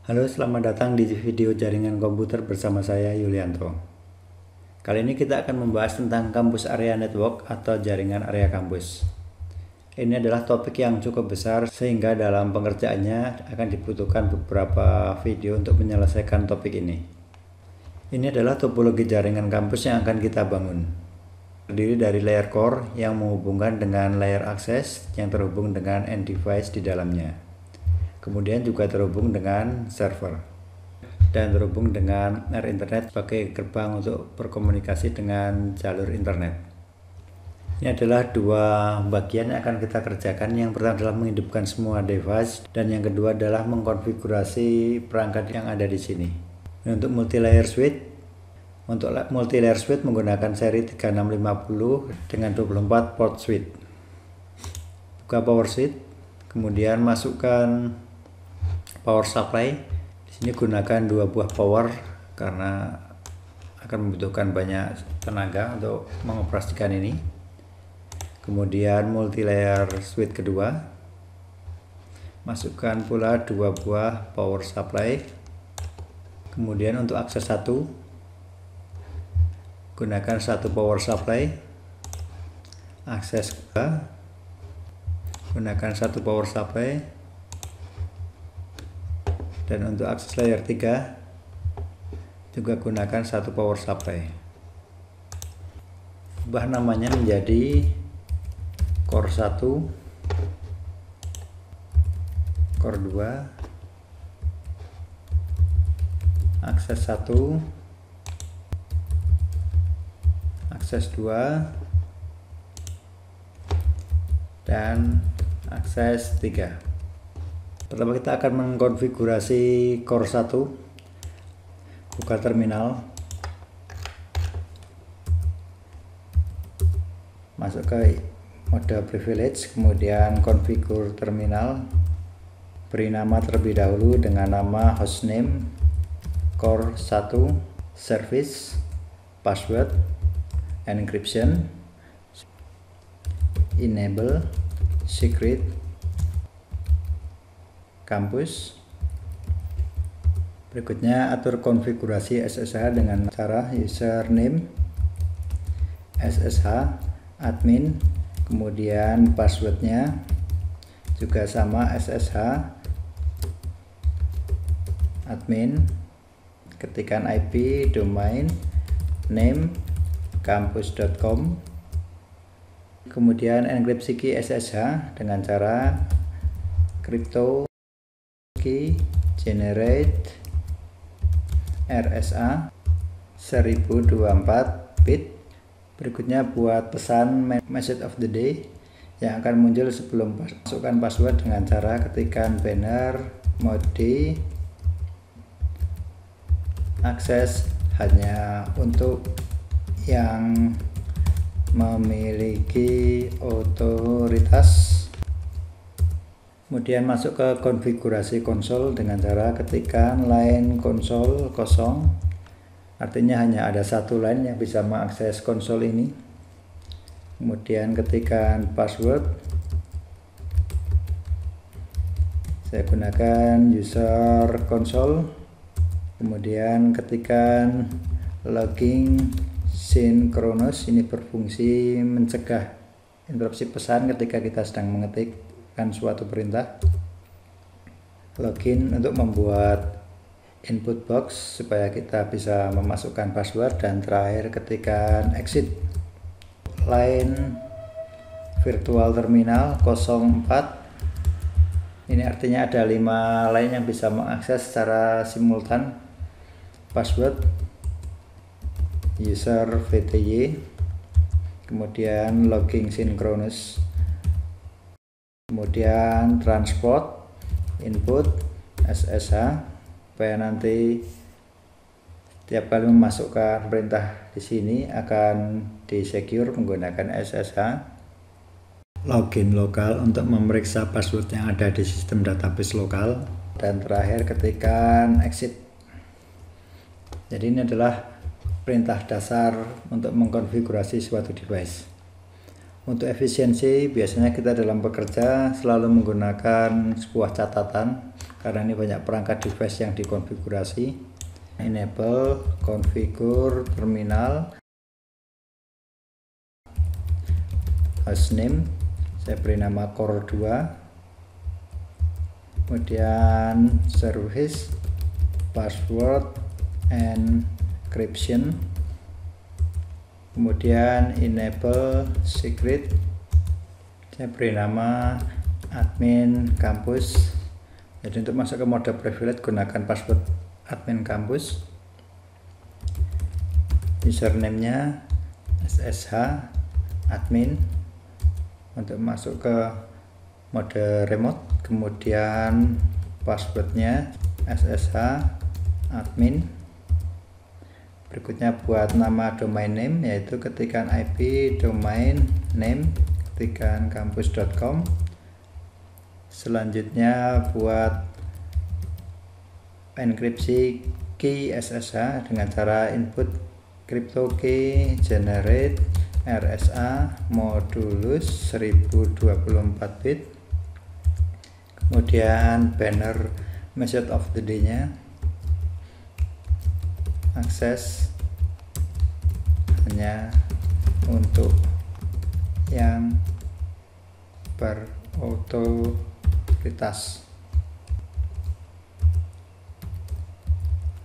Halo, selamat datang di video jaringan komputer bersama saya Yulianto. Kali ini kita akan membahas tentang Campus Area Network atau jaringan area kampus. Ini adalah topik yang cukup besar sehingga dalam pengerjaannya akan dibutuhkan beberapa video untuk menyelesaikan topik ini. Ini adalah topologi jaringan kampus yang akan kita bangun. Terdiri dari layer core yang menghubungkan dengan layer akses yang terhubung dengan end device di dalamnya. Kemudian juga terhubung dengan server dan terhubung dengan air internet sebagai gerbang untuk berkomunikasi dengan jalur internet. Ini adalah dua bagian yang akan kita kerjakan. Yang pertama adalah menghidupkan semua device dan yang kedua adalah mengkonfigurasi perangkat yang ada di sini. Untuk multi-layer switch menggunakan seri 3650 dengan 24 port switch. Buka power switch, kemudian masukkan power supply. Di sini gunakan 2 buah power karena akan membutuhkan banyak tenaga untuk mengoperasikan ini. Kemudian multi layer switch kedua, masukkan pula 2 buah power supply. Kemudian untuk akses 1 gunakan 1 power supply. Akses 2 gunakan 1 power supply. Dan untuk akses layer 3 juga gunakan 1 power supply. Ubah namanya menjadi core 1, core 2, akses 1, akses 2, dan akses 3. Pertama kita akan mengkonfigurasi core 1. Buka terminal, masuk ke mode privilege, kemudian configure terminal. Beri nama terlebih dahulu dengan nama hostname, core 1, service, password, encryption, enable, secret, kampus. Berikutnya atur konfigurasi SSH dengan cara username SSH admin, kemudian passwordnya juga sama SSH admin, ketikkan IP, domain name kampus.com, kemudian enkripsi key SSH dengan cara crypto key generate RSA 1024 bit. Berikutnya buat pesan message of the day yang akan muncul sebelum masukkan password dengan cara ketikkan banner mode akses hanya untuk yang memiliki otoritas. Kemudian masuk ke konfigurasi konsol dengan cara ketikkan line konsol kosong, artinya hanya ada satu line yang bisa mengakses konsol ini. Kemudian ketikkan password, saya gunakan user console. Kemudian ketikkan logging synchronous, ini berfungsi mencegah interupsi pesan ketika kita sedang mengetik suatu perintah. Login untuk membuat input box supaya kita bisa memasukkan password, dan terakhir ketikkan exit. Line virtual terminal 04, ini artinya ada 5 line yang bisa mengakses secara simultan password user VTY, kemudian logging synchronous, kemudian transport input SSH, supaya nanti setiap kali memasukkan perintah di sini akan di-secure menggunakan SSH. Login lokal untuk memeriksa password yang ada di sistem database lokal, dan terakhir ketikkan exit. Jadi ini adalah perintah dasar untuk mengkonfigurasi suatu device. Untuk efisiensi, biasanya kita dalam bekerja selalu menggunakan sebuah catatan karena ini banyak perangkat device yang dikonfigurasi. Enable configure terminal, hostname saya beri nama core 2, kemudian service, password, encryption, kemudian enable secret, saya beri nama admin kampus. Jadi untuk masuk ke mode privilege gunakan password admin kampus. Username-nya SSH admin. Untuk masuk ke mode remote, kemudian passwordnya SSH admin. Berikutnya buat nama domain name, yaitu ketikkan IP domain name, ketikkan kampus.com. Selanjutnya buat enkripsi key SSH dengan cara input crypto key generate RSA modulus 1024 bit. Kemudian banner message of the day-nya, akses hanya untuk yang berotoritas.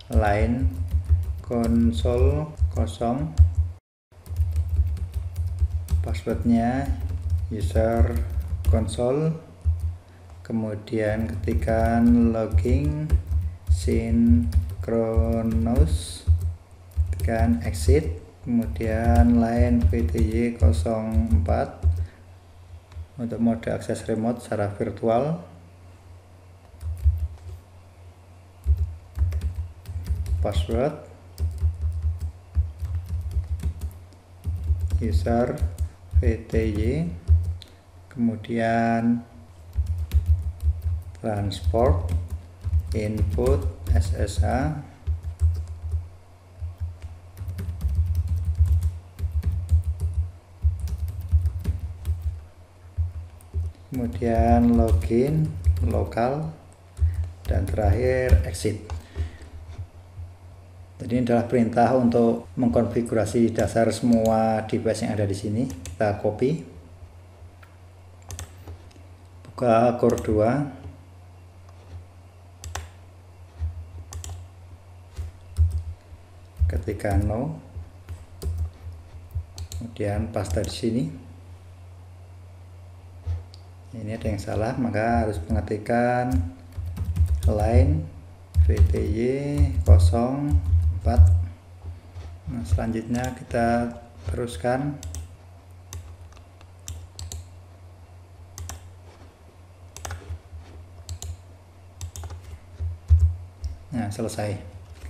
Line konsol kosong, passwordnya user console, kemudian ketikkan logging synchronous, tekan exit, kemudian line VTY 04 untuk mode akses remote secara virtual. Password user VTY, kemudian transport input SSH, kemudian login lokal, dan terakhir exit. Jadi ini adalah perintah untuk mengkonfigurasi dasar semua device yang ada di sini. Kita copy, buka core 2, ketikkan no, kemudian paste di sini. Ini ada yang salah, maka harus mengetikkan line VTY 04. Nah, selanjutnya kita teruskan. Nah, selesai.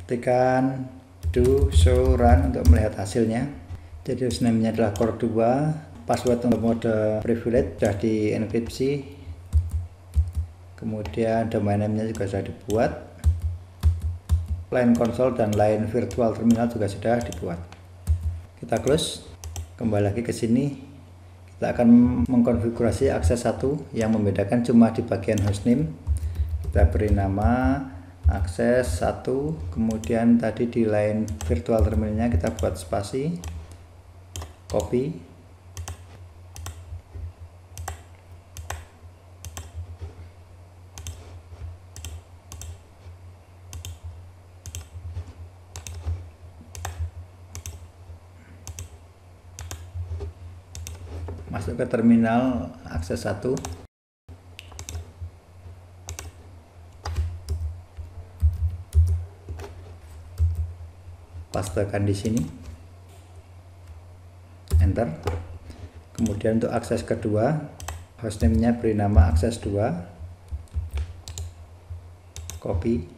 Ketikkan do show run untuk melihat hasilnya. Jadi username-nya adalah core 2, password untuk mode privilege sudah dienkripsi, kemudian domain name-nya juga sudah dibuat, line console dan line virtual terminal juga sudah dibuat. Kita close, kembali lagi ke sini. Kita akan mengkonfigurasi akses 1 yang membedakan cuma di bagian hostname. Kita beri nama akses 1, kemudian tadi di line virtual terminalnya kita buat spasi, copy, masuk ke terminal akses 1, pastekan di sini, enter. Kemudian untuk akses kedua, hostname-nya beri nama akses 2, copy,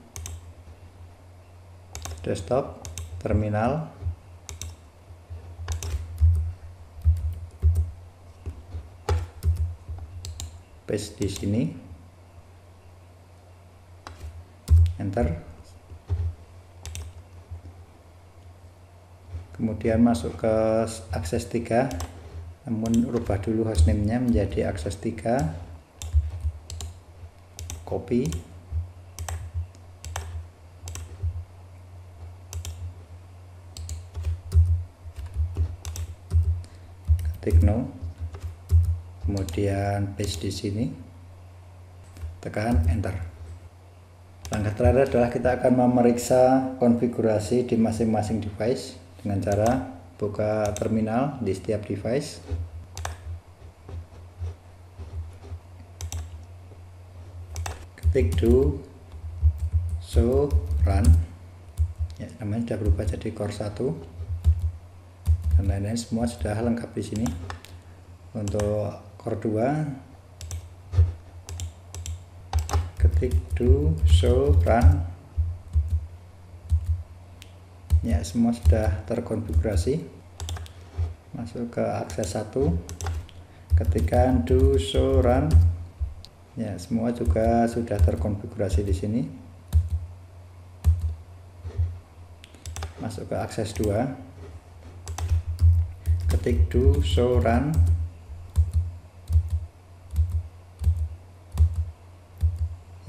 desktop, terminal, paste di sini, enter. Kemudian masuk ke akses 3, namun rubah dulu hostname-nya menjadi akses 3, copy, ketik no, kemudian paste di sini, tekan enter. Langkah terakhir adalah kita akan memeriksa konfigurasi di masing-masing device dengan cara buka terminal di setiap device. Ketik do show run, ya, namanya sudah berubah jadi core 1 dan lain-lain, semua sudah lengkap di sini. Untuk core 2 ketik do show run, ya, semua sudah terkonfigurasi. Masuk ke akses 1, ketikkan do show run, ya, semua juga sudah terkonfigurasi di sini. Masuk ke akses 2, ketik do show run,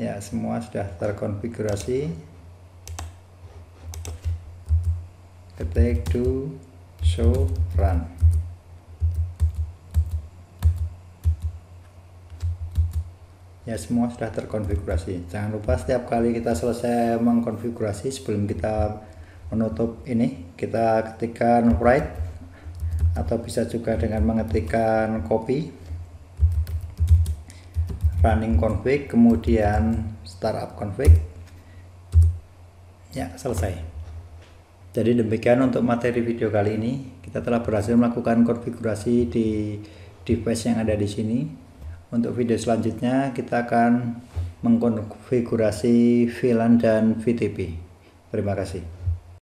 ya, semua sudah terkonfigurasi. Ketik do show run, ya, semua sudah terkonfigurasi. Jangan lupa setiap kali kita selesai mengkonfigurasi, sebelum kita menutup ini, kita ketikkan write, atau bisa juga dengan mengetikkan copy running config, kemudian startup config, ya, selesai. Jadi demikian untuk materi video kali ini. Kita telah berhasil melakukan konfigurasi di device yang ada di sini. Untuk video selanjutnya kita akan mengkonfigurasi VLAN dan VTP. Terima kasih.